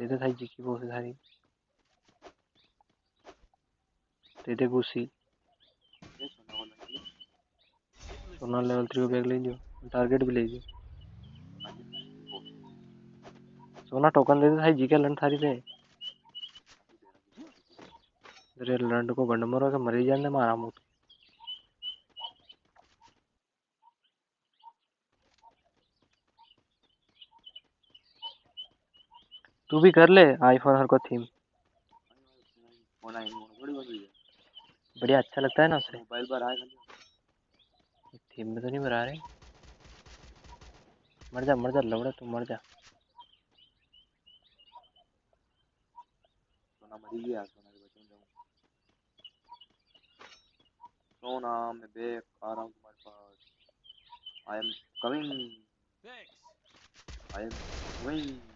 दे दे Thai जी की वो से सारी दे दे गुस्सी सोना लेवल 3 को बैग ले लियो टारगेट भी ले लियो सोना टोकन दे दे थाई जी के लंड थारी से तेरे लंड को गंड मरो के मरी जाने मारा मुंह तू भी कर ले आईफोन हर को थीम बढ़िया अच्छा लगता है ना उससे मोबाइल पर आए थीम में तो नहीं बना रहे मर जा लौड़ा तू मर जा सोना मरी गया सोना के बच्चों जाऊं सोना मैं बैग आ रहा हूँ तुम्हारे पास I am coming I am coming